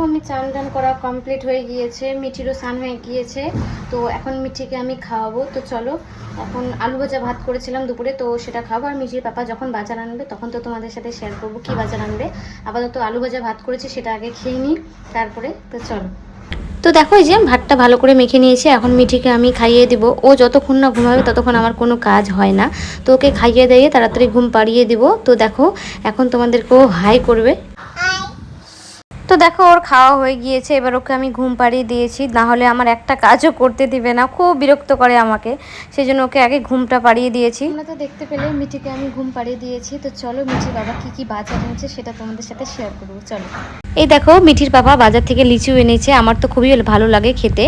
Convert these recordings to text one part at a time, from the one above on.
আমি চান টান করা কমপ্লিট হয়ে গিয়েছে, মিঠিরও স্নান হয়ে গিয়েছে। তো এখন মিঠিকে আমি খাওয়াবো। তো চলো, এখন আলু ভাজা ভাত করেছিলাম দুপুরে, তো সেটা খাবো। আর মিঠির পাপা যখন বাজার আনবে তখন তো তোমাদের সাথে শেয়ার করবো কি বাজার আনবে। আপাতত আলু ভাজা ভাত করেছি, সেটা আগে খেয়ে নিই তারপরে। তো চলো। তো দেখো, এই যে ভাতটা ভালো করে মেখে নিয়েছি, এখন মিঠিকে আমি খাইয়ে দিব। ও যতক্ষণ না ঘুমাবে ততক্ষণ আমার কোনো কাজ হয় না। তো ওকে খাইয়ে দিয়ে তাড়াতাড়ি ঘুম পাড়িয়ে দিব। তো দেখো, এখন তোমাদেরকেও হাই করবে। তো দেখো, ওর খাওয়া হয়ে গিয়েছে, এবার ওকে আমি ঘুম পাড়িয়ে দিয়েছি, না হলে আমার একটা কাজও করতে দিবে না, খুব বিরক্ত করে আমাকে। সেই জন্য ওকে আগে ঘুমটা পাড়িয়ে দিয়েছি। তোমরা তো দেখতে পেলে মিঠিকে আমি ঘুম পাড়িয়ে দিয়েছি। তো চলো, মিঠির বাবা কি বাজার এনেছে সেটা তোমাদের সাথে শেয়ার করবো। চলো। এই দেখো, মিঠির বাবা বাজার থেকে লিচু এনেছে, আমার তো খুবই ভালো লাগে খেতে।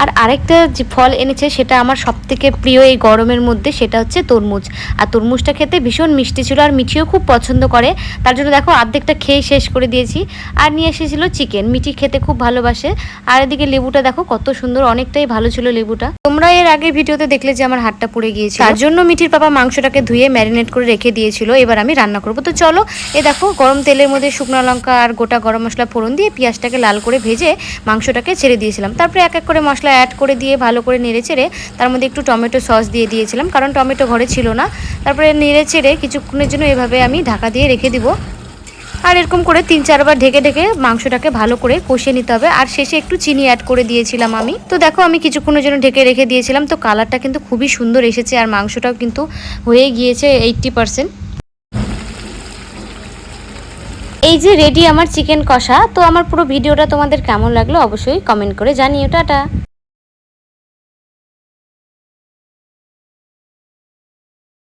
আর আরেকটা যে ফল এনেছে সেটা আমার সবথেকে প্রিয় এই গরমের মধ্যে, সেটা হচ্ছে তরমুজ। আর তরমুজটা খেতে ভীষণ মিষ্টি ছিল, আর মিঠিও খুব পছন্দ করে। তার জন্য দেখো অর্ধেকটা খেয়ে শেষ করে দিয়েছি। আর নিয়ে এসেছিল চিকেন, মিঠি খেতে খুব ভালোবাসে। আর এদিকে লেবুটা দেখো কত সুন্দর, অনেকটাই ভালো ছিল লেবুটা। তোমরা এর আগের ভিডিওতে দেখলে যে আমার হাতটা পুড়ে গিয়েছিল, তার জন্য মিঠির পাপা মাংসটাকে ধুয়ে ম্যারিনেট করে রেখে দিয়েছিল। এবার আমি রান্না করবো। তো চলো, এ দেখো গরম তেলের মধ্যে শুকনো লঙ্কা আর গোটা গরম মশলা ফোড়ন দিয়ে পেঁয়াজটাকে লাল করে ভেজে মাংসটাকে ছেড়ে দিয়েছিলাম। তারপরে এক এক করে মশলা অ্যাড করে দিয়ে ভালো করে নেড়ে চেড়ে তার মধ্যে একটু টমেটো সস দিয়ে দিয়েছিলাম, কারণ টমেটো ঘরে ছিল না। তারপরে নেড়ে চেড়ে কিছুক্ষণের জন্য এভাবে আমি ঢাকা দিয়ে রেখে দিব। আর এরকম করে 3-4 বার ঢেকে ঢেকে মাংসটাকে ভালো করে কষিয়ে নিতে হবে। আর শেষে একটু চিনি অ্যাড করে দিয়েছিলাম আমি। তো দেখো, আমি কিছুক্ষণের জন্য ঢেকে রেখে দিয়েছিলাম। তো কালারটা কিন্তু খুবই সুন্দর এসেছে, আর মাংসটাও কিন্তু হয়ে গিয়েছে 80%। এই যে রেডি আমার চিকেন কষা। তো আমার পুরো ভিডিওটা তোমাদের কেমন লাগলো অবশ্যই কমেন্ট করে জানিও। টাটা।